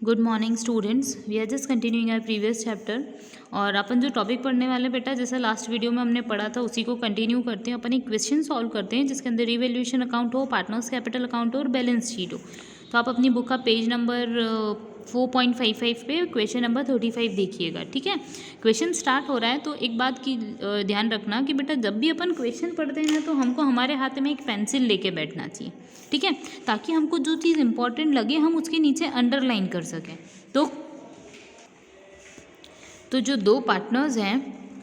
Good morning students, we are just continuing our previous chapter. और अपन जो topic पढ़ने वाले बेटा, जैसा लास्ट वीडियो में हमने पढ़ा था उसी को कंटिन्यू करते हैं। अपन एक क्वेश्चन सॉल्व करते हैं जिसके अंदर रिवैल्यूएशन अकाउंट हो, पार्टनर्स कैपिटल अकाउंट हो और बैलेंस शीट हो। तो आप अपनी बुक का पेज नंबर 4.55 पे क्वेश्चन नंबर 35 देखिएगा। ठीक है, क्वेश्चन स्टार्ट हो रहा है तो एक बात की ध्यान रखना कि बेटा जब भी अपन क्वेश्चन पढ़ते हैं तो हमको हमारे हाथ में एक पेंसिल लेके बैठना चाहिए। ठीक है, ताकि हमको जो चीज़ इंपॉर्टेंट लगे हम उसके नीचे अंडरलाइन कर सकें। तो जो दो पार्टनर्स हैं,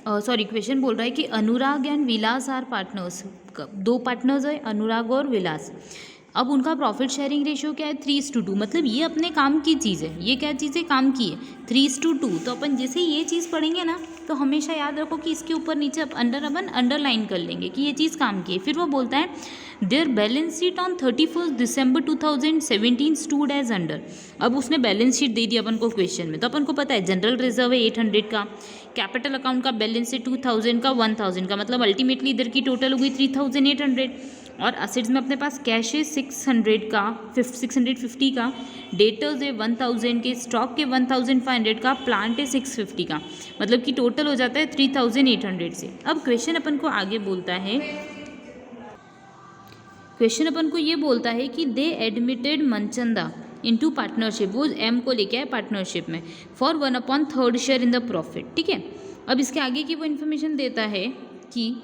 क्वेश्चन बोल रहा है कि अनुराग एंड विलास आर पार्टनर्स। दो पार्टनर्स है अनुराग और विलास। अब उनका प्रॉफिट शेयरिंग रेशियो क्या है? 3:2। मतलब ये अपने काम की चीज़ है, ये क्या चीज़ है? काम की है, 3:2। तो अपन जैसे ये चीज़ पढ़ेंगे ना तो हमेशा याद रखो कि इसके ऊपर नीचे अपन अंडरलाइन कर लेंगे कि ये चीज़ काम की है। फिर वो बोलता है there balance sheet on 31 December 2017 stood as under. अब उसने बैलेंस शीट दे दी अपन को क्वेश्चन में, तो अपन को पता है जनरल रिजर्व है 800 का, कैपिटल अकाउंट का बैलेंस है 2000 का, 1000 का, मतलब अल्टीमेटली इधर की टोटल हो गई 3800। और असेट्स में अपने पास कैश है 600 का, 650 का, डेटर्स है 1000 के, स्टॉक के 1500 का, प्लांट है 650 का, मतलब कि टोटल हो जाता है 3800 से। अब क्वेश्चन अपन को आगे बोलता है, क्वेश्चन अपन को ये बोलता है कि दे एडमिटेड मनचंदा इनटू पार्टनरशिप। वो एम को लेके आए पार्टनरशिप में for 1/3 share in the profit. ठीक है, अब इसके आगे की वो इन्फॉर्मेशन देता है कि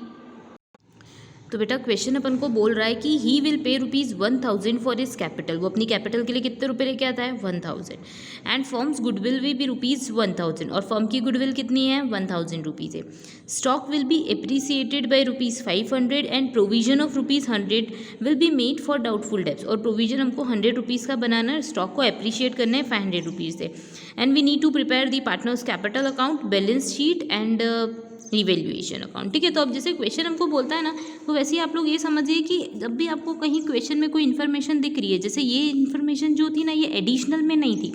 तो बेटा क्वेश्चन अपन को बोल रहा है कि he will pay ₹1000 for his capital. वो अपनी कैपिटल के लिए कितने रुपए लेके आता है? 1000। And firms goodwill will be ₹1000 और फर्म की गुडविल कितनी है? 1000 रुपीज़ है। Stock will B appreciated by ₹500 and provision of ₹100 will be made for doubtful debts. और प्रोविजन हमको 100 रुपीज़ का बनाना है, स्टॉक को एप्रिशिएट करना है 500 रुपीज़ से। And we need to prepare the partners capital account, balance sheet and revaluation account. ठीक है, तो अब जैसे क्वेश्चन हमको बोलता है ना, तो वैसे ही आप लोग ये समझिए कि जब भी आपको कहीं क्वेश्चन में कोई इन्फॉर्मेशन दिख रही है, जैसे ये इन्फॉर्मेशन जो थी ना ये एडिशनल में नहीं थी,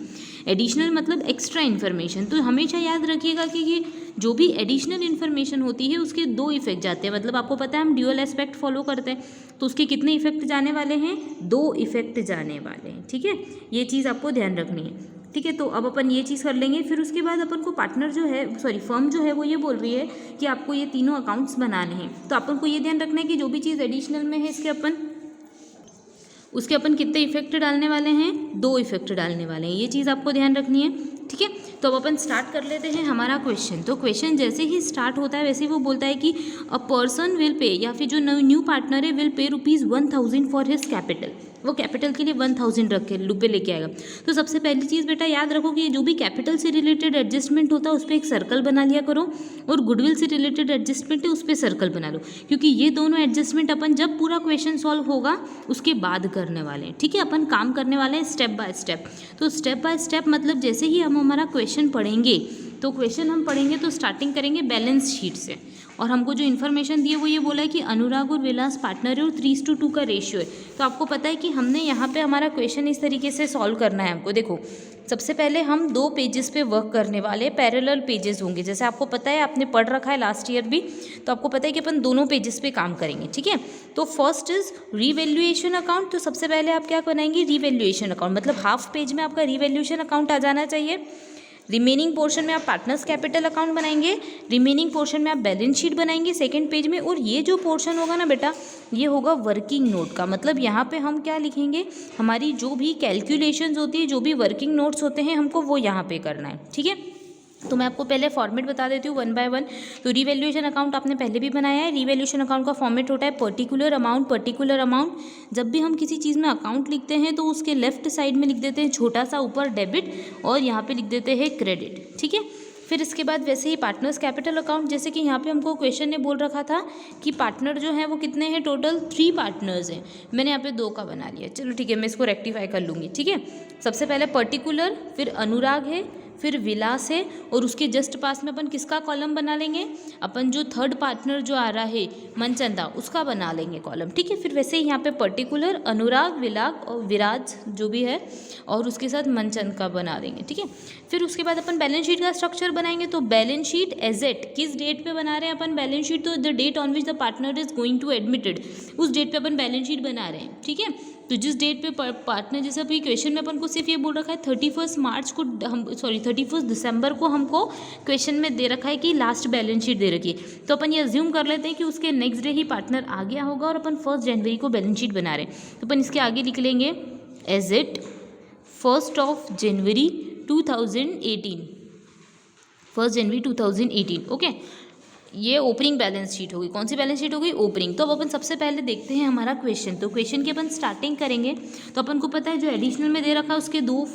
एडिशनल मतलब एक्स्ट्रा इन्फॉर्मेशन। तो हमेशा याद रखिएगा कि ये जो भी एडिशनल इन्फॉर्मेशन होती है उसके दो इफेक्ट जाते हैं। मतलब आपको पता है हम ड्यूअल एस्पेक्ट फॉलो करते हैं, तो उसके कितने इफेक्ट जाने वाले हैं? 2 इफेक्ट जाने वाले हैं। ठीक है, ये चीज़ आपको ध्यान रखनी है। ठीक है, तो अब अपन ये चीज़ कर लेंगे। फिर उसके बाद अपन को पार्टनर जो है, फर्म जो है वो ये बोल रही है कि आपको ये तीनों अकाउंट्स बनाने हैं। तो अपन को ये ध्यान रखना है कि जो भी चीज़ एडिशनल में है उसके अपन कितने इफेक्ट डालने वाले हैं? 2 इफेक्ट डालने वाले हैं, ये चीज़ आपको ध्यान रखनी है। ठीक है, तो अब अपन स्टार्ट कर लेते हैं हमारा क्वेश्चन। तो क्वेश्चन जैसे ही स्टार्ट होता है वैसे ही वो बोलता है कि अ पर्सन विल पे, या फिर जो न्यू पार्टनर है will pay ₹1000 for his capital. वो कैपिटल के लिए 1000 रख के रुपये लेके आएगा। तो सबसे पहली चीज़ बेटा याद रखो कि जो भी कैपिटल से रिलेटेड एडजस्टमेंट होता है उस पर एक सर्कल बना लिया करो, और गुडविल से रिलेटेड एडजस्टमेंट है उस पर सर्कल बना लो, क्योंकि ये दोनों एडजस्टमेंट अपन जब पूरा क्वेश्चन सॉल्व होगा उसके बाद करने वाले हैं। ठीक है, अपन काम करने वाले हैं स्टेप बाय स्टेप। तो स्टेप बाय स्टेप मतलब जैसे ही हम हमारा क्वेश्चन पढ़ेंगे, तो क्वेश्चन हम पढ़ेंगे तो स्टार्टिंग करेंगे बैलेंस शीट से। और हमको जो इन्फॉर्मेशन दी है वो ये बोला है कि अनुराग और विलास पार्टनर है और 3:2 का रेशियो है। तो आपको पता है कि हमने यहाँ पे हमारा क्वेश्चन इस तरीके से सॉल्व करना है हमको। देखो, सबसे पहले हम 2 पेजेस पे वर्क करने वाले, पैरेलल पेजेस होंगे। जैसे आपको पता है, आपने पढ़ रखा है लास्ट ईयर भी, तो आपको पता है कि अपन दोनों पेजेस पे काम करेंगे। ठीक है, तो फर्स्ट इज रिवैल्यूएशन अकाउंट। तो सबसे पहले आप क्या बनाएंगे? रिवैल्यूएशन अकाउंट, मतलब हाफ पेज में आपका रिवैल्यूएशन अकाउंट आ जाना चाहिए। रिमेनिंग पोर्शन में आप पार्टनर्स कैपिटल अकाउंट बनाएंगे, रिमेनिंग पोर्शन में आप बैलेंस शीट बनाएंगे सेकंड पेज में। और ये जो पोर्शन होगा ना बेटा, ये होगा वर्किंग नोट का। मतलब यहाँ पे हम क्या लिखेंगे? हमारी जो भी कैलकुलेशंस होती है, जो भी वर्किंग नोट्स होते हैं, हमको वो यहाँ पे करना है। ठीक है, तो मैं आपको पहले फॉर्मेट बता देती हूँ 1 बाय 1। तो रिवैल्यूएशन अकाउंट आपने पहले भी बनाया है। रिवैल्यूएशन अकाउंट का फॉर्मेट होता है पर्टिकुलर अमाउंट, पर्टिकुलर अमाउंट। जब भी हम किसी चीज़ में अकाउंट लिखते हैं तो उसके लेफ्ट साइड में लिख देते हैं छोटा सा ऊपर डेबिट, और यहाँ पे लिख देते हैं क्रेडिट। ठीक है, फिर इसके बाद वैसे ही पार्टनर्स कैपिटल अकाउंट, जैसे कि यहाँ पे हमको क्वेश्चन ने बोल रखा था कि पार्टनर जो है वो कितने हैं? टोटल 3 पार्टनर्स हैं। मैंने यहाँ पे 2 का बना लिया। चलो ठीक है, मैं इसको रेक्टिफाई कर लूँगी। ठीक है, सबसे पहले पर्टिकुलर, फिर अनुराग है, फिर विलास है, और उसके जस्ट पास में अपन किसका कॉलम बना लेंगे? अपन जो थर्ड पार्टनर जो आ रहा है मनचंदा, उसका बना लेंगे कॉलम। ठीक है, फिर वैसे ही यहाँ पे पर्टिकुलर अनुराग, विलाग और विराज जो भी है, और उसके साथ मनचंद का बना देंगे। ठीक है, फिर उसके बाद अपन बैलेंस शीट का स्ट्रक्चर बनाएंगे। तो बैलेंस शीट एजेट, किस डेट पे बना रहे हैं अपन बैलेंस शीट? तो the date on which the partner is going to admitted, उस डेट पे अपन बैलेंस शीट बना रहे हैं। ठीक है, तो जिस डेट पे पार्टनर, जैसे अभी क्वेश्चन में अपन को सिर्फ ये बोल रखा है 31 मार्च को हम 31 दिसंबर को हमको क्वेश्चन में दे रखा है कि लास्ट बैलेंस शीट दे रखी है, तो अपन ये अज्यूम कर लेते हैं कि उसके नेक्स्ट डे ही पार्टनर आ गया होगा और अपन 1 जनवरी को बैलेंस शीट बना रहे हैं, तो अपन इसके आगे लिख लेंगे as it 1 January 2018, 1 January 2018। Okay, ये ओपनिंग बैलेंस शीट होगी। कौन सी बैलेंस शीट होगी? ओपनिंग। तो अब अपन सबसे पहले देखते हैं हमारा क्वेश्चन। तो क्वेश्चन की अपन स्टार्टिंग करेंगे, तो अपन को पता है जो एडिशनल में दे रखा है उसके 2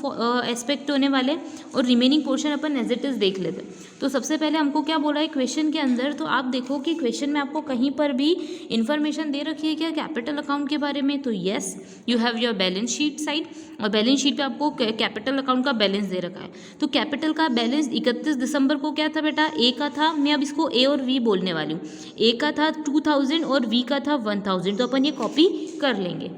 एस्पेक्ट होने वाले और रिमेनिंग पोर्शन अपन एज इट इज देख लेते हैं। तो सबसे पहले हमको क्या बोला है क्वेश्चन के अंदर, तो आप देखो कि क्वेश्चन में आपको कहीं पर भी इंफॉर्मेशन दे रखी है क्या कैपिटल अकाउंट के बारे में? तो yes, you have your balance sheet side, और बैलेंस शीट पे आपको कैपिटल अकाउंट का बैलेंस दे रखा है। तो कैपिटल का बैलेंस 31 दिसंबर को क्या था बेटा? ए का था। मैं अब इसको ए और वी बोलने वाली हूँ। ए का था 2000 और वी का था 1000, तो अपन ये कॉपी कर लेंगे।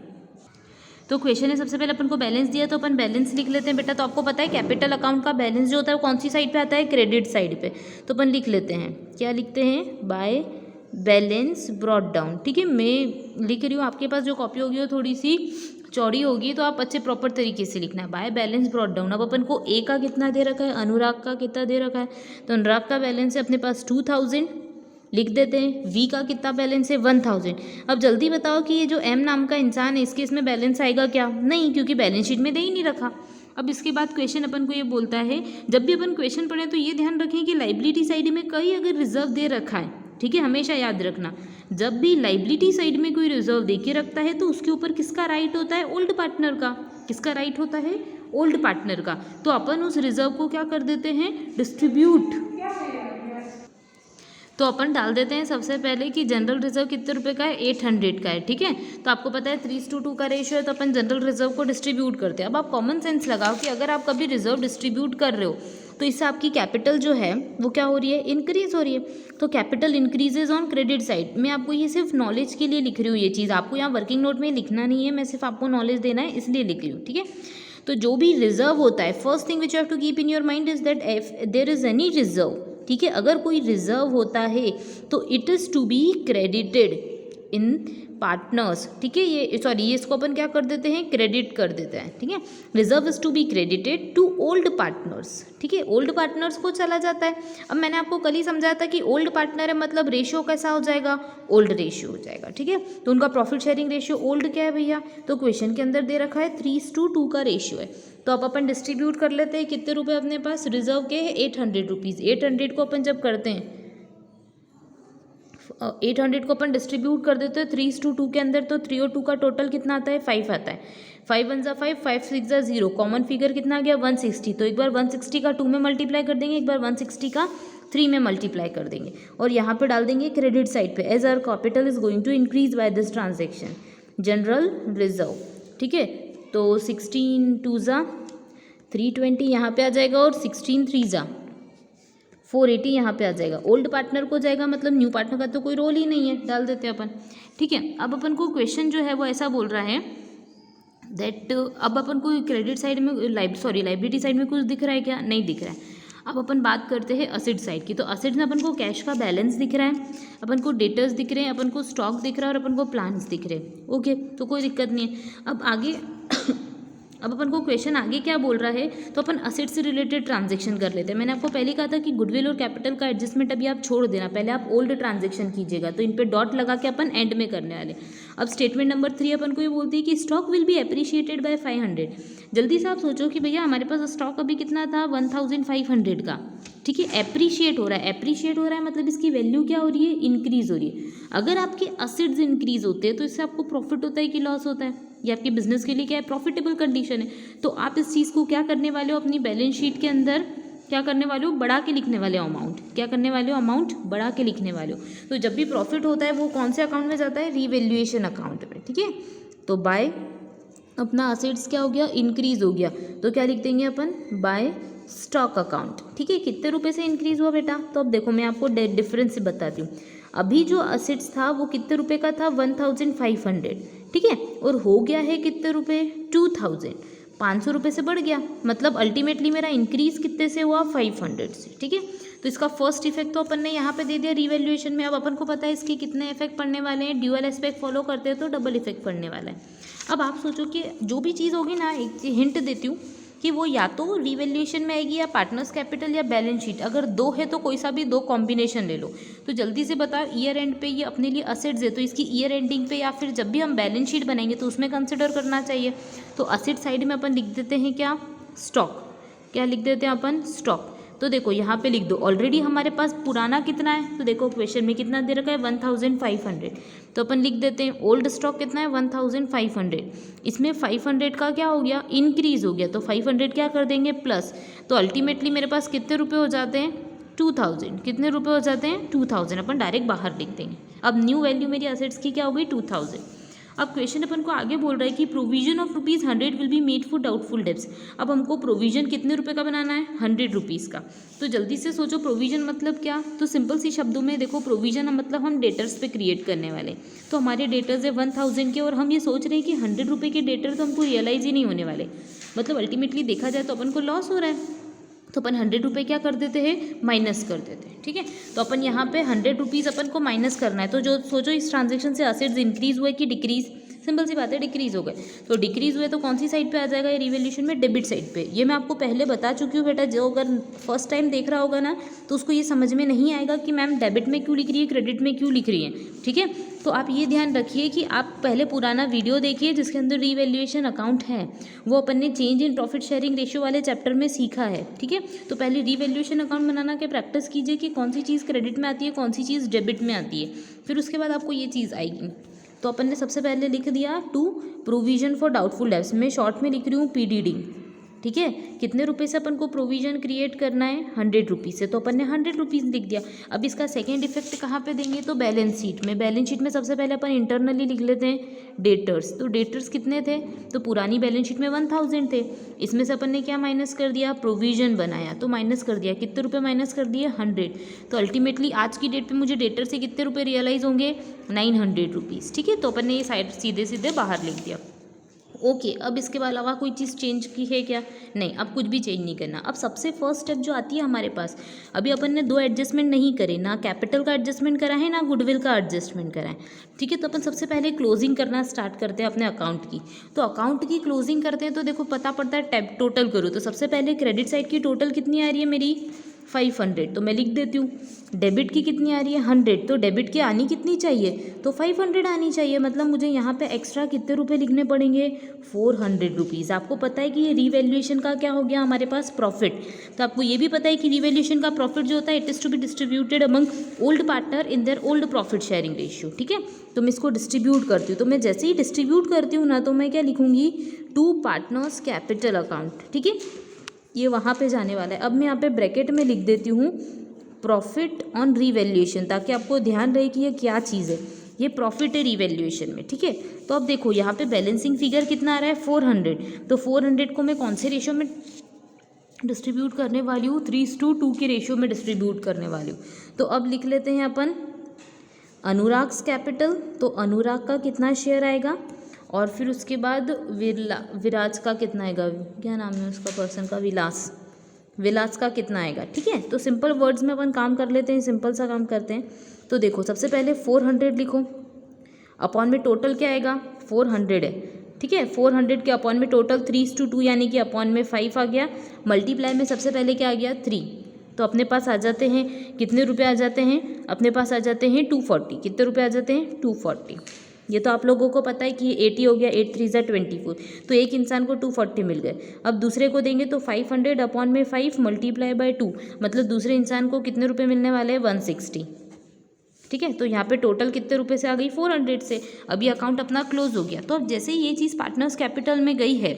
तो क्वेश्चन है सबसे पहले अपन को बैलेंस दिया, तो अपन बैलेंस लिख लेते हैं बेटा। तो आपको पता है कैपिटल अकाउंट का बैलेंस जो होता है वो कौन सी साइड पे आता है? क्रेडिट साइड पे। तो अपन लिख लेते हैं, क्या लिखते हैं? By balance brought down. ठीक है, मैं लिख रही हूँ, आपके पास जो कॉपी होगी वो थोड़ी सी चौड़ी होगी, तो आप अच्छे प्रॉपर तरीके से लिखना है। By balance brought down. अब अपन को ए का कितना दे रखा है? अनुराग का कितना दे रखा है? तो अनुराग का बैलेंस है अपने पास 2000, लिख देते हैं। वी का कितना बैलेंस है? 1000। अब जल्दी बताओ कि ये जो एम नाम का इंसान है इसके इसमें बैलेंस आएगा क्या? नहीं, क्योंकि बैलेंस शीट में दे ही नहीं रखा। अब इसके बाद क्वेश्चन अपन को ये बोलता है, जब भी अपन क्वेश्चन पढ़ें तो ये ध्यान रखें कि लाइबिलिटी साइड में कहीं अगर रिजर्व दे रखा है, ठीक है, हमेशा याद रखना, जब भी लाइबिलिटी साइड में कोई रिजर्व दे के रखता है तो उसके ऊपर किसका राइट होता है? ओल्ड पार्टनर का। किसका राइट होता है? ओल्ड पार्टनर का। तो अपन उस रिजर्व को क्या कर देते हैं? डिस्ट्रीब्यूट। तो अपन डाल देते हैं सबसे पहले कि जनरल रिजर्व कितने रुपए का है? 800 का है। ठीक है, तो आपको पता है 3:2 का रेशियो है, तो अपन जनरल रिजर्व को डिस्ट्रीब्यूट करते हैं। अब आप कॉमन सेंस लगाओ कि अगर आप कभी रिजर्व डिस्ट्रीब्यूट कर रहे हो तो इससे आपकी कैपिटल जो है वो क्या हो रही है? इंक्रीज हो रही है। तो capital increases on credit side. मैं आपको ये सिर्फ नॉलेज के लिए लिख रही हूँ, ये चीज़ आपको यहाँ वर्किंग नोट में लिखना नहीं है, मैं सिर्फ आपको नॉलेज देना है इसलिए लिख रही हूँ। ठीक है, तो जो भी रिजर्व होता है, first thing which you have to keep in your mind is that if there is any reserve, ठीक है, अगर कोई रिजर्व होता है तो it is to be credited in partners. ठीक है, ये सॉरी, ये इसको अपन क्या कर देते हैं? क्रेडिट कर देते हैं। ठीक है, reserve is to be credited to old partners. ठीक है, ओल्ड पार्टनर्स को चला जाता है। अब मैंने आपको कल ही समझाया था कि ओल्ड पार्टनर है मतलब रेशियो कैसा हो जाएगा? ओल्ड रेशियो हो जाएगा। ठीक है, तो उनका प्रॉफिट शेयरिंग रेशियो ओल्ड क्या है भैया? तो क्वेश्चन के अंदर दे रखा है 3:2 का रेशियो है। तो अब अपन डिस्ट्रीब्यूट कर लेते हैं। कितने रुपए अपने पास रिजर्व के हैं? 800 रुपीज़। 800 को अपन जब करते हैं 800 को अपन डिस्ट्रीब्यूट कर देते हैं 3:2 के अंदर, तो 3 और 2 का टोटल कितना आता है? 5 आता है। 5 1 = 5, 5 6 = 0, कॉमन फिगर कितना आ गया? 160। तो एक बार 160 का 2 में मल्टीप्लाई कर देंगे, एक बार 160 का 3 में मल्टीप्लाई कर देंगे और यहाँ पे डाल देंगे क्रेडिट साइड पे, as our capital is going to increase by this transaction, general reserve. ठीक है, तो 16 2 = 320 यहाँ पे आ जाएगा और 16 3 = 480 यहाँ पे आ जाएगा। ओल्ड पार्टनर को जाएगा, मतलब न्यू पार्टनर का तो कोई रोल ही नहीं है, डाल देते हैं अपन। ठीक है, अब अपन को क्वेश्चन जो है वो ऐसा बोल रहा है दैट अब अपन को क्रेडिट साइड में लाइबिलिटी साइड में कुछ दिख रहा है क्या? नहीं दिख रहा है। अब अपन बात करते हैं असेट साइड की। तो असेट में अपन को कैश का बैलेंस दिख रहा है, अपन को डेटर्स दिख रहे हैं, अपन को स्टॉक दिख रहा है और अपन को प्लान्स दिख रहे हैं। ओके, तो कोई दिक्कत नहीं है। अब आगे अब अपन को क्वेश्चन आगे क्या बोल रहा है, तो अपन असेट से रिलेटेड ट्रांजेक्शन कर लेते हैं। मैंने आपको पहले कहा था कि गुडविल और कैपिटल का एडजस्टमेंट अभी आप छोड़ देना, पहले आप ओल्ड ट्रांजेक्शन कीजिएगा, तो इन पे डॉट लगा के अपन एंड में करने वाले। अब स्टेटमेंट नंबर 3 अपन को ये बोलती है कि stock will be appreciated by 500। जल्दी से आप सोचो कि भैया हमारे पास स्टॉक अभी कितना था? 1500 का। ठीक है, एप्रिशिएट हो रहा है। एप्रिशिएट हो रहा है मतलब इसकी वैल्यू क्या हो रही है? इंक्रीज हो रही है। अगर आपके असेट्स इंक्रीज होते हैं तो इससे आपको प्रॉफिट होता है कि लॉस होता है? ये आपके बिजनेस के लिए क्या है? प्रॉफिटेबल कंडीशन है। तो आप इस चीज़ को क्या करने वाले हो? अपनी बैलेंस शीट के अंदर क्या करने वाले हो? बढ़ा के लिखने वाले हो अमाउंट। क्या करने वाले हो? अमाउंट बढ़ा के लिखने वाले हो। तो जब भी प्रॉफिट होता है वो कौन से अकाउंट में जाता है? रीवैल्यूएशन अकाउंट में। ठीक है, तो बाय अपना असेट्स क्या हो गया? इंक्रीज हो गया, तो क्या लिख देंगे अपन? Bye stock account. ठीक है, कितने रुपए से इंक्रीज हुआ बेटा? तो अब देखो मैं आपको डिफरेंस बताती हूँ। अभी जो असेट्स था वो कितने रुपए का था? 1500। ठीक है, और हो गया है कितने रुपए? 2000। 500 रुपये से बढ़ गया, मतलब अल्टीमेटली मेरा इंक्रीज कितने से हुआ 500 से। ठीक है, तो इसका फर्स्ट इफेक्ट तो अपन ने यहाँ पे दे दिया रिवैल्यूएशन में। अब अपन को पता है इसके कितने इफेक्ट पड़ने वाले हैं, ड्यूअल एस्पेक्ट फॉलो करते हैं तो डबल इफेक्ट पड़ने वाला है। अब आप सोचो कि जो भी चीज़ होगी ना, एक हिंट देती हूँ कि वो या तो रिवैल्यूएशन में आएगी या पार्टनर्स कैपिटल या बैलेंस शीट। अगर दो है तो कोई सा भी दो कॉम्बिनेशन ले लो। तो जल्दी से बताओ, ईयर एंड पे ये अपने लिए असेट्स है तो इसकी ईयर एंडिंग पे या फिर जब भी हम बैलेंस शीट बनाएंगे तो उसमें कंसिडर करना चाहिए। तो असेट साइड में अपन लिख देते हैं क्या, स्टॉक। क्या लिख देते हैं अपन, स्टॉक। तो देखो यहाँ पे लिख दो, ऑलरेडी हमारे पास पुराना कितना है, तो देखो क्वेश्चन में कितना दे रखा है 1500, तो अपन लिख देते हैं ओल्ड स्टॉक कितना है 1500। इसमें 500 का क्या हो गया, इंक्रीज हो गया, तो 500 क्या कर देंगे प्लस, तो अल्टीमेटली मेरे पास कितने रुपए हो जाते हैं 2000। कितने रुपए हो जाते हैं 2000, अपन डायरेक्ट बाहर लिख देंगे। अब न्यू वैल्यू मेरी असेट्स की क्या हो गई 2000। अब क्वेश्चन अपन को आगे बोल रहा है कि provision of ₹100 will be made for doubtful debts. अब हमको प्रोविजन कितने रुपए का बनाना है, 100 रुपीज़ का। तो जल्दी से सोचो प्रोविजन मतलब क्या, तो सिंपल सी शब्दों में देखो, प्रोविजन मतलब हम डेटर्स पे क्रिएट करने वाले। तो हमारे डेटर्स है 1000 के, और हम ये सोच रहे हैं कि 100 रुपये के डेटर तो हमको रियलाइज ही नहीं होने वाले, मतलब अल्टीमेटली देखा जाए तो अपन को लॉस हो रहा है। तो अपन 100 रुपये क्या कर देते हैं, माइनस कर देते हैं। ठीक है, तो अपन यहाँ पे 100 रुपीज़ अपन को माइनस करना है। तो जो सोचो इस ट्रांजेक्शन से असेट्स इंक्रीज हुए कि डिक्रीज, सिंपल सी बात है डिक्रीज हो गए। तो डिक्रीज हुए तो कौन सी साइड पे आ जाएगा ये रिवैल्यूएशन में, डेबिट साइड पे। ये मैं आपको पहले बता चुकी हूँ बेटा, जो अगर फर्स्ट टाइम देख रहा होगा ना तो उसको ये समझ में नहीं आएगा कि मैम डेबिट में क्यों लिख रही है, क्रेडिट में क्यों लिख रही है। ठीक है, तो आप ये ध्यान रखिए कि आप पहले पुराना वीडियो देखिए जिसके अंदर रिवैल्यूएशन अकाउंट है, वो अपन ने change in profit sharing ratio वाले चैप्टर में सीखा है। ठीक है, तो पहले रिवैल्यूएशन अकाउंट बनाना के प्रैक्टिस कीजिए कि कौन सी चीज़ क्रेडिट में आती है, कौन सी चीज़ डेबिट में आती है, फिर उसके बाद आपको ये चीज़ आएगी। तो अपन ने सबसे पहले लिख दिया to provision for doubtful debts, मैं शॉर्ट में लिख रही हूँ PDD। ठीक है, कितने रुपए से अपन को प्रोविजन क्रिएट करना है, 100 रुपीज़ से, तो अपन ने 100 रुपीज़ लिख दिया। अब इसका सेकंड इफेक्ट कहाँ पे देंगे, तो बैलेंस शीट में। बैलेंस शीट में सबसे पहले अपन इंटरनली लिख लेते हैं डेटर्स। तो डेटर्स कितने थे, तो पुरानी बैलेंस शीट में 1000 थे, इसमें से अपन ने क्या माइनस कर दिया, प्रोविजन बनाया तो माइनस कर दिया। कितने रुपये माइनस कर दिए, 100। तो अल्टीमेटली आज की डेट पे मुझे डेटर से कितने रुपये रियलाइज होंगे, 900 रुपीज़। ठीक है, तो अपन ने ये साइड सीधे सीधे बाहर लिख दिया। ओके, अब इसके अलावा कोई चीज़ चेंज की है क्या, नहीं, अब कुछ भी चेंज नहीं करना। अब सबसे फर्स्ट स्टेप जो आती है हमारे पास, अभी अपन ने दो एडजस्टमेंट नहीं करे, ना कैपिटल का एडजस्टमेंट करा है ना गुडविल का एडजस्टमेंट करा है। ठीक है, तो अपन सबसे पहले क्लोजिंग करना स्टार्ट करते हैं अपने अकाउंट की। तो अकाउंट की क्लोजिंग करते हैं तो देखो पता पड़ता है टैब टोटल करो, तो सबसे पहले क्रेडिट साइड की टोटल कितनी आ रही है मेरी 500, तो मैं लिख देती हूँ। डेबिट की कितनी आ रही है 100, तो डेबिट की आनी कितनी चाहिए, तो 500 आनी चाहिए, मतलब मुझे यहाँ पे एक्स्ट्रा कितने रुपए लिखने पड़ेंगे, 400 रुपीज़। आपको पता है कि ये रिवैल्यूएशन का क्या हो गया हमारे पास, प्रॉफिट। तो आपको ये भी पता है कि रिवैल्यूएशन का प्रॉफिट जो होता है it is to be distributed among old partner in their old profit sharing ratio. ठीक है, तो मैं इसको डिस्ट्रीब्यूट करती हूँ, तो मैं जैसे ही डिस्ट्रीब्यूट करती हूँ ना, तो मैं क्या लिखूँगी, टू पार्टनर्स कैपिटल अकाउंट। ठीक है, ये वहाँ पे जाने वाला है। अब मैं यहाँ पे ब्रैकेट में लिख देती हूँ प्रॉफिट ऑन रिवैल्यूएशन, ताकि आपको ध्यान रहे कि ये क्या चीज़ है, ये प्रॉफिट है रिवैल्यूएशन में। ठीक है, तो अब देखो यहाँ पे बैलेंसिंग फिगर कितना आ रहा है 400, तो 400 को मैं कौन से रेशियो में डिस्ट्रीब्यूट करने वाली हूँ, 3:2 के रेशियो में डिस्ट्रीब्यूट करने वाली हूँ। तो अब लिख लेते हैं अपन अनुराग्स कैपिटल, तो अनुराग का कितना शेयर आएगा, और फिर उसके बाद विराज का कितना आएगा, क्या नाम है उसका पर्सन का, विलास का कितना आएगा। ठीक है, तो सिंपल वर्ड्स में अपन काम कर लेते हैं, सिंपल सा काम करते हैं। तो देखो सबसे पहले 400 लिखो, अपॉन में टोटल क्या आएगा 400 है। ठीक है, 400 के अपॉन में टोटल 3:2 यानी कि अपॉन में 5 आ गया, मल्टीप्लाई में सबसे पहले क्या आ गया 3, तो अपने पास आ जाते हैं कितने रुपए आ जाते हैं, अपने पास आ जाते हैं 240। कितने रुपए आ जाते हैं 240। ये तो आप लोगों को पता है कि 80 हो गया, 8 3 ज़ा 24, तो एक इंसान को 240 मिल गए। अब दूसरे को देंगे तो 500 अपॉन में 5 मल्टीप्लाई बाय 2, मतलब दूसरे इंसान को कितने रुपए मिलने वाले हैं 160। ठीक है, तो यहाँ पे टोटल कितने रुपए से आ गई 400 से। अभी अकाउंट अपना क्लोज हो गया। तो अब जैसे ही ये चीज़ पार्टनर्स कैपिटल में गई है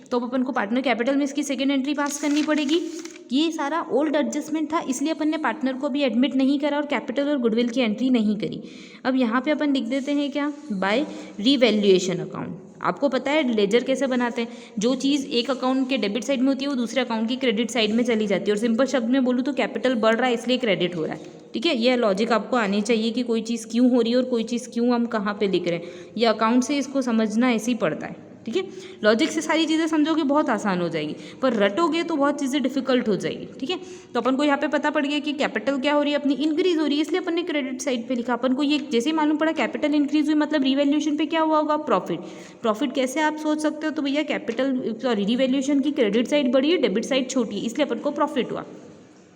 तो अब अपन को पार्टनर कैपिटल में इसकी सेकेंड एंट्री पास करनी पड़ेगी। ये सारा ओल्ड एडजस्टमेंट था, इसलिए अपन ने पार्टनर को भी एडमिट नहीं करा और कैपिटल और गुडविल की एंट्री नहीं करी। अब यहाँ पे अपन लिख देते हैं क्या, बाय रिवैल्यूएशन अकाउंट। आपको पता है लेजर कैसे बनाते हैं, जो चीज़ एक अकाउंट के डेबिट साइड में होती है वो दूसरे अकाउंट की क्रेडिट साइड में चली जाती है। और सिंपल शब्द में बोलूँ तो कैपिटल बढ़ रहा है इसलिए क्रेडिट हो रहा है। ठीक है, यह लॉजिक आपको आनी चाहिए कि कोई चीज़ क्यों हो रही है और कोई चीज़ क्यों हम कहाँ पे लिख रहे हैं। ये अकाउंट से इसको समझना ऐसे ही पड़ता है। ठीक है। लॉजिक से सारी चीज़ें समझोगे बहुत आसान हो जाएगी, पर रटोगे तो बहुत चीज़ें डिफिकल्ट हो जाएगी, ठीक है। तो अपन को यहाँ पे पता पड़ गया कि कैपिटल क्या हो रही है अपनी, इंक्रीज हो रही है, इसलिए अपन ने क्रेडिट साइड पे लिखा। अपन को ये जैसे ही मालूम पड़ा कैपिटल इंक्रीज हुई मतलब रिवैल्यूएशन पे क्या हुआ होगा, प्रॉफिट। प्रॉफिट कैसे आप सोच सकते हो, तो भैया कैपिटल सॉरी रिवैल्यूएशन की क्रेडिट साइड बड़ी है, डेबिट साइड छोटी है, इसलिए अपन को प्रॉफिट हुआ,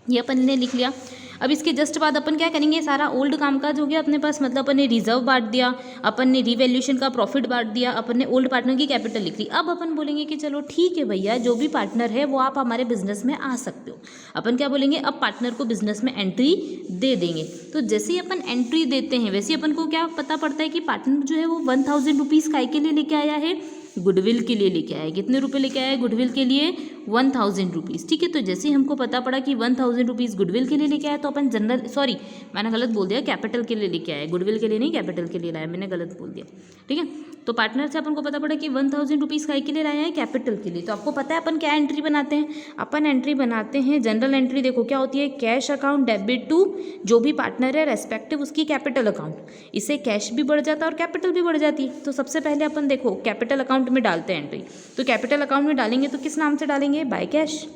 ये अपन ने लिख लिया। अब इसके जस्ट बाद अपन क्या करेंगे, सारा ओल्ड कामकाज हो गया अपने पास, मतलब अपन ने रिजर्व बांट दिया, अपन ने रिवैल्यूएशन का प्रॉफिट बांट दिया, अपन ने ओल्ड पार्टनर की कैपिटल लिख ली। अब अपन बोलेंगे कि चलो ठीक है भैया, जो भी पार्टनर है वो आप हमारे बिजनेस में आ सकते हो। अपन क्या बोलेंगे, अब पार्टनर को बिजनेस में एंट्री दे देंगे। तो जैसे ही अपन एंट्री देते हैं वैसे ही अपन को क्या पता पड़ता है कि पार्टनर जो है वो 1000 रुपीज़ काय के लिए लेके आया है, गुडविल के लिए लेके आया है। कितने रुपए लेके आया है गुडविल के लिए, 1000 रुपीज़, ठीक है। तो जैसे ही हमको पता पड़ा कि 1000 रुपीज़ गुडविल के लिए लेके आया, तो अपन जनरल सॉरी मैंने गलत बोल दिया, कैपिटल के लिए लेके आया है, गुडविल के लिए नहीं कैपिटल के लिए लाया, मैंने गलत बोल दिया, ठीक है। तो पार्टनर से अपन को पता पड़ा कि 1000 रुपीज़ काय के लिए लाया है, कैपिटल के लिए। तो आपको पता है अपन क्या एंट्री बनाते हैं, अपन एंट्री बनाते हैं जनरल एंट्री। देखो क्या होती है, कैश अकाउंट डेबिट टू जो भी पार्टनर है रेस्पेक्टिव उसकी कैपिटल अकाउंट, इससे कैश भी बढ़ जाता है और कैपिटल भी बढ़ जाती है। तो सबसे पहले अपन देखो कैपिटल अकाउंट में डालते हैं एंट्री। तो कैपिटल अकाउंट में डालेंगे तो किस नाम से डालेंगे, बाय कैश।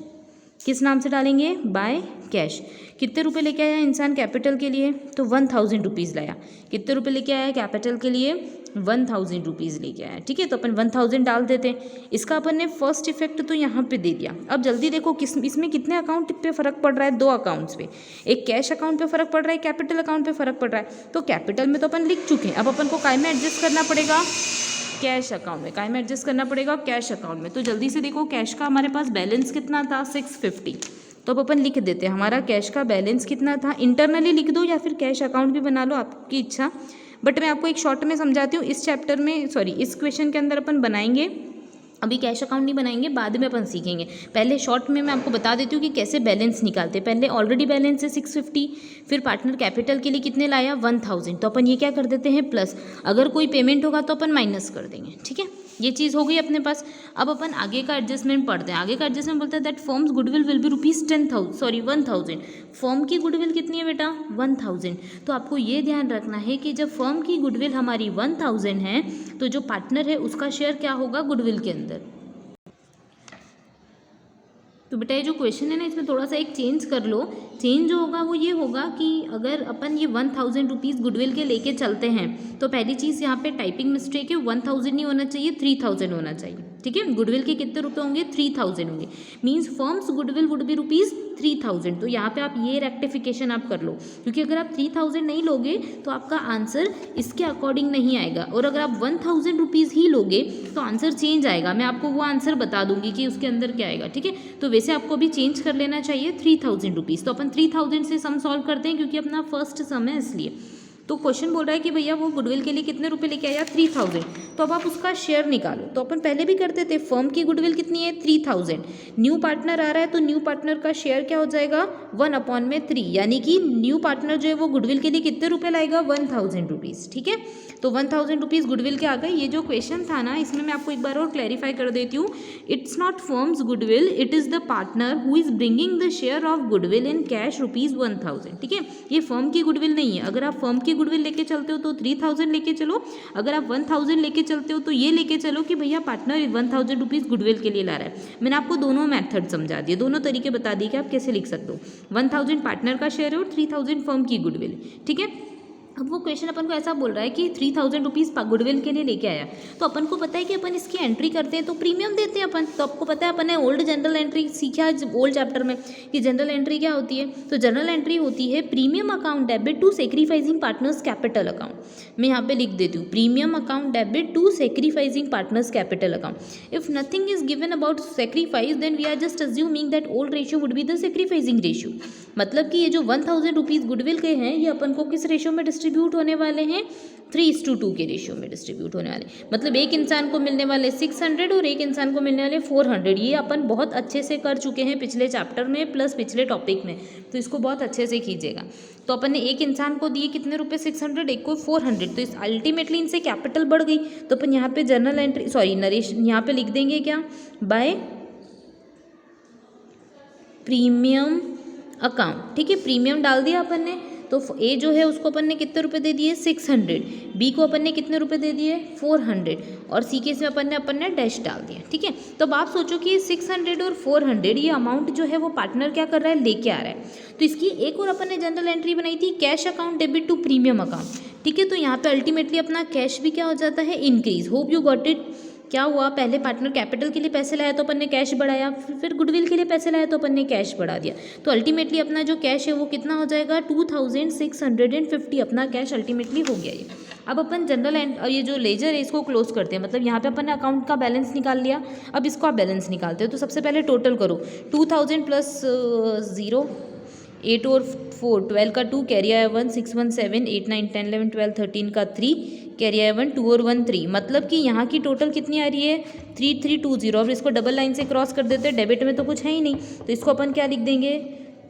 किस नाम से डालेंगे, बाय कैश। कितने रुपए लेके आया इंसान कैपिटल के लिए, तो 1000 रुपीज़ लाया। कितने रुपए लेके आया कैपिटल के लिए, 1000 रुपीज़ लेके आया, ठीक है। तो अपन 1000 डाल देते हैं। इसका अपन ने फर्स्ट इफेक्ट तो यहाँ पे दे दिया। अब जल्दी देखो किस इसमें कितने अकाउंट पे फ़र्क पड़ रहा है, दो अकाउंट्स पे, एक कैश अकाउंट पे फ़र्क पड़ रहा है, कैपिटल अकाउंट पे फ़र्क पड़ रहा है। तो कैपिटल में तो अपन लिख चुके हैं, अब अपन को काय में एडजस्ट करना पड़ेगा, कैश अकाउंट में। काय में एडजस्ट करना पड़ेगा, कैश अकाउंट में। तो जल्दी से देखो कैश का हमारे पास बैलेंस कितना था, 650। तो अब अपन लिख देते हैं हमारा कैश का बैलेंस कितना था। इंटरनली लिख दो या फिर कैश अकाउंट भी बना लो, आपकी इच्छा, बट मैं आपको एक शॉर्ट में समझाती हूँ। इस चैप्टर में सॉरी इस क्वेश्चन के अंदर अपन बनाएंगे, अभी कैश अकाउंट नहीं बनाएंगे, बाद में अपन सीखेंगे। पहले शॉर्ट में मैं आपको बता देती हूँ कि कैसे बैलेंस निकालते हैं। पहले ऑलरेडी बैलेंस है 650, फिर पार्टनर कैपिटल के लिए कितने लाया, 1000। तो अपन ये क्या कर देते हैं, प्लस। अगर कोई पेमेंट होगा तो अपन माइनस कर देंगे, ठीक है। ये चीज़ हो गई अपने पास। अब अपन आगे का एडजस्टमेंट पढ़ते हैं। आगे का एडजस्टमेंट बोलता है that firms goodwill will be ₹10,000 firm की गुडविल कितनी है बेटा, 1000। तो आपको ये ध्यान रखना है कि जब फर्म की गुडविल हमारी 1000 है तो जो पार्टनर है उसका शेयर क्या होगा गुडविल के अंदर। तो बेटा ये जो क्वेश्चन है ना, इसमें थोड़ा सा एक चेंज कर लो। चेंज जो होगा वो ये होगा कि अगर अपन ये 1000 रुपीज़ गुडविल के लेके चलते हैं तो पहली चीज़ यहाँ पे टाइपिंग मिस्टेक है, 1000 नहीं होना चाहिए, 3000 होना चाहिए, ठीक है। गुडविल के कितने रुपए होंगे, 3000 होंगे। Means firms goodwill would be ₹3000। तो यहाँ पे आप ये रेक्टिफिकेशन आप कर लो, क्योंकि अगर आप 3000 नहीं लोगे तो आपका आंसर इसके अकॉर्डिंग नहीं आएगा, और अगर आप 1000 रुपीज़ ही लोगे तो आंसर चेंज आएगा। मैं आपको वो आंसर बता दूंगी कि उसके अंदर क्या आएगा, ठीक है। तो वैसे आपको भी चेंज कर लेना चाहिए 3000 रुपीज़। तो अपन 3000 से सम सॉल्व करते हैं क्योंकि अपना फर्स्ट सम है इसलिए। तो क्वेश्चन बोल रहा है कि भैया वो गुडविल के लिए कितने रुपए लेके आया, 3000। तो अब आप उसका शेयर निकालो। तो अपन पहले भी करते थे, फर्म की गुडविल कितनी है, 3000। न्यू पार्टनर आ रहा है तो न्यू पार्टनर का शेयर क्या हो जाएगा, 1/3, यानी कि न्यू पार्टनर जो है वो गुडविल के लिए कितने रुपए लाएगा, 1000 रुपीज़, ठीक है। तो 1000 रुपीज़ गुडविल के आ गए। ये जो क्वेश्चन था ना, इसमें मैं आपको एक बार और क्लैरिफाई कर देती हूँ। It's not firms goodwill, it is the partner who is bringing the share of goodwill in cash ₹1000, ठीक है। ये फर्म की गुडविल नहीं है। अगर आप फर्म की गुडविल लेके चलते हो तो 3000 लेके चलो, अगर आप 1000 लेके चलते हो तो ये लेके चलो कि भैया पार्टनर 1000 रुपीज़ गुडविल के लिए ला रहा है। मैंने आपको दोनों मेथड समझा दिए, दोनों तरीके बता दिए कि आप कैसे लिख सकते हो। 1000 पार्टनर का शेयर है और 3000 फर्म की गुडविल, ठीक है। अब वो क्वेश्चन अपन को ऐसा बोल रहा है कि 3000 रुपीज़ गुडविल के लिए लेके आया, तो अपन को पता है कि अपन इसकी एंट्री करते हैं तो प्रीमियम देते हैं अपन। तो आपको पता है अपन ने ओल्ड जनरल एंट्री सीखा ओल्ड चैप्टर में कि जनरल एंट्री क्या होती है। तो जनरल एंट्री होती है premium account debit to sacrificing partners capital account. मैं यहाँ पे लिख देती हूँ, premium account debit to sacrificing partners capital account. If nothing is given about sacrifice then we are just assuming that old ratio would be the sacrificing ratio. मतलब कि ये जो 1000 रुपीज़ गुडविल के हैं ये अपन को किस रेशियो में डिस्ट्रीब्यूट होने वाले हैं, 3:2 के रेशियो में डिस्ट्रीब्यूट होने वाले। मतलब एक इंसान को मिलने वाले 600 और एक इंसान को मिलने वाले 400। ये अपन बहुत अच्छे से कर चुके हैं पिछले चैप्टर में प्लस पिछले टॉपिक में, तो इसको बहुत अच्छे से कीजिएगा। तो अपन ने एक इंसान को दिए कितने रुपए, 600, एक को 400। तो इस अल्टीमेटली इनसे कैपिटल बढ़ गई। तो अपन यहाँ पे जर्नल एंट्री नरेशन यहाँ पे लिख देंगे क्या, बाय प्रीमियम अकाउंट, ठीक है। प्रीमियम डाल दिया अपन ने, तो ए जो है उसको अपन ने कितने रुपए दे दिए 600, बी को अपन ने कितने रुपए दे दिए 400 और सी केस में अपन ने डैश डाल दिया। ठीक है, तो अब आप सोचो कि 600 और 400 ये अमाउंट जो है वो पार्टनर क्या कर रहा है, लेके आ रहा है। तो इसकी एक और अपन ने जनरल एंट्री बनाई थी, cash account debit to premium account. ठीक है, तो यहाँ पे अल्टीमेटली अपना कैश भी क्या हो जाता है, increase. Hope you got it. क्या हुआ, पहले पार्टनर कैपिटल के लिए पैसे लाया तो अपन ने कैश बढ़ाया, फिर गुडविल के लिए पैसे लाया तो अपन ने कैश बढ़ा दिया। तो अल्टीमेटली अपना जो कैश है वो कितना हो जाएगा 2650 अपना कैश अल्टीमेटली हो गया ये। अब अपन जनरल एंड और ये जो लेजर है इसको क्लोज करते हैं, मतलब यहाँ पे अपन ने अकाउंट का बैलेंस निकाल लिया। अब इसको आप बैलेंस निकालते हो तो सबसे पहले टोटल करो, 2000 प्लस 0, 8 और 4, 12 का 2 कैरी आया 1, 6 1 7 8 9 10 11 12 13 का 3 कैरी आया 1, 2 और 1 3, मतलब कि यहाँ की टोटल कितनी आ रही है 3320। और इसको डबल लाइन से क्रॉस कर देते हैं, डेबिट में तो कुछ है ही नहीं, तो इसको अपन क्या लिख देंगे,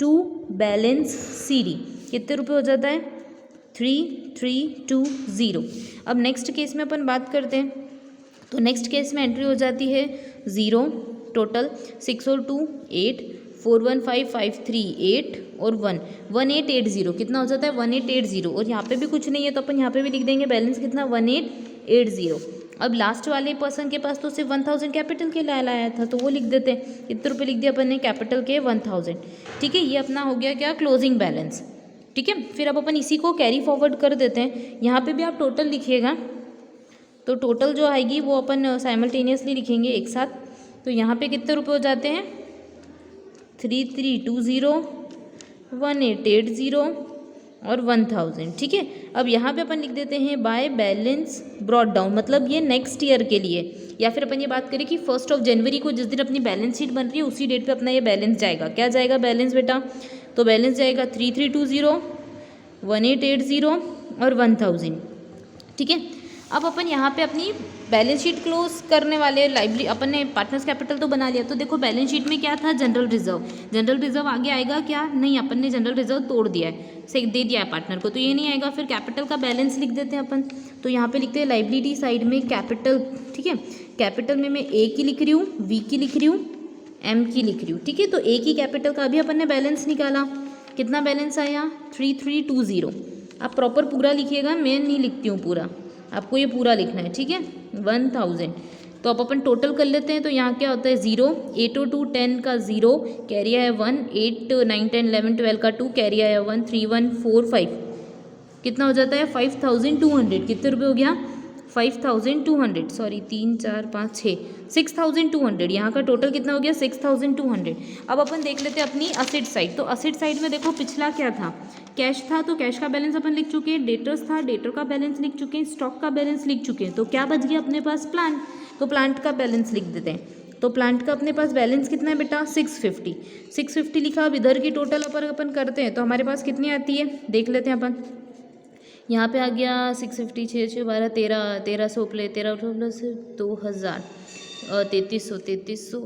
टू बैलेंस CD। कितने रुपए हो जाता है 3320। अब नेक्स्ट केस में अपन बात करते हैं, तो नेक्स्ट केस में एंट्री हो जाती है 0 टोटल, 6 और 2 8, 4 1 5 5 3 8 और 1 1880। कितना हो जाता है 1880। और यहाँ पे भी कुछ नहीं है तो अपन यहाँ पे भी लिख देंगे बैलेंस कितना 1880। अब लास्ट वाले पर्सन के पास तो सिर्फ 1000 कैपिटल के लाया था तो वो लिख देते हैं, कितने रुपये लिख दिया अपन ने कैपिटल के 1000। ठीक है, ये अपना हो गया क्या क्लोजिंग बैलेंस। ठीक है, फिर अब अपन इसी को कैरी फॉरवर्ड कर देते हैं। यहाँ पे भी आप टोटल लिखिएगा, तो टोटल जो आएगी वो अपन साइमल्टेनियसली लिखेंगे एक साथ। तो यहाँ पे कितने रुपए हो जाते हैं 3320, 1880 और 1000। ठीक है, अब यहाँ पे अपन लिख देते हैं बाय बैलेंस ब्रॉट डाउन, मतलब ये नेक्स्ट ईयर के लिए, या फिर अपन ये बात करें कि 1 जनवरी को जिस दिन अपनी बैलेंस शीट बन रही है उसी डेट पे अपना ये बैलेंस जाएगा। क्या जाएगा बैलेंस बेटा, तो बैलेंस जाएगा 3320, 1880 और 1000। ठीक है, अब अपन यहाँ पे अपनी बैलेंस शीट क्लोज करने वाले, लाइब्रेरी अपन ने पार्टनर्स कैपिटल तो बना लिया। तो देखो बैलेंस शीट में क्या था, जनरल रिजर्व आगे आएगा क्या, नहीं, अपन ने जनरल रिजर्व तोड़ दिया है, से दे दिया है पार्टनर को, तो ये नहीं आएगा। फिर कैपिटल का बैलेंस लिख देते हैं अपन, तो यहाँ पे लिखते हैं लाइबिलिटी साइड में कैपिटल। ठीक है, कैपिटल में मैं A की लिख रही हूँ, V की लिख रही हूँ, M की लिख रही हूँ। ठीक है, तो A की कैपिटल का भी अपन ने बैलेंस निकाला, कितना बैलेंस आया 3320। आप प्रॉपर पूरा लिखिएगा, मैं नहीं लिखती हूँ पूरा, आपको ये पूरा लिखना है। ठीक है, 1000। तो अब अपन टोटल कर लेते हैं, तो यहाँ क्या होता है 0, 8 और 2 10 का 0 कैरी आया 1, 8 9 10 11 12 का 2 कैरी आया 1, 3 1 4 5, कितना हो जाता है 5200। कितने रुपये हो गया 5200, सॉरी 3 4 5 6 6200। यहाँ का टोटल कितना हो गया 6200। अब अपन देख लेते हैं अपनी असेट साइड। तो असेट साइड में देखो पिछला क्या था, कैश था, तो कैश का बैलेंस अपन लिख चुके हैं, डेटर्स था, डेटर का बैलेंस लिख चुके हैं, स्टॉक का बैलेंस लिख चुके हैं। तो क्या बच गया अपने पास प्लांट, तो प्लांट का बैलेंस लिख देते हैं। तो प्लांट का अपने पास बैलेंस कितना है बेटा 650 लिखा। अब इधर की टोटल अपन करते हैं तो हमारे पास कितनी आती है देख लेते हैं अपन। यहाँ पे आ गया 650, 6 6 12 13, 1300 प्ले 1300 प्लस 2000, 3300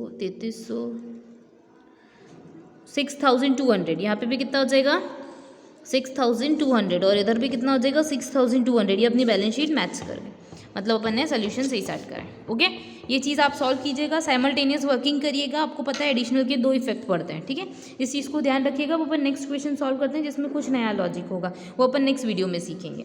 6200। यहाँ पे भी कितना हो जाएगा 6200 और इधर भी कितना हो जाएगा 6200। ये अपनी बैलेंस शीट मैच कर गई, मतलब अपन ने सोल्यूशन सही स्टार्ट करा है। ओके, ये चीज़ आप सॉल्व कीजिएगा, साइमल्टेनियस वर्किंग करिएगा, आपको पता है एडिशनल के 2 इफेक्ट पड़ते हैं। ठीक है, इस चीज़ को ध्यान रखिएगा। वो अपन नेक्स्ट क्वेश्चन सॉल्व करते हैं जिसमें कुछ नया लॉजिक होगा, वो अपन नेक्स्ट वीडियो में सीखेंगे।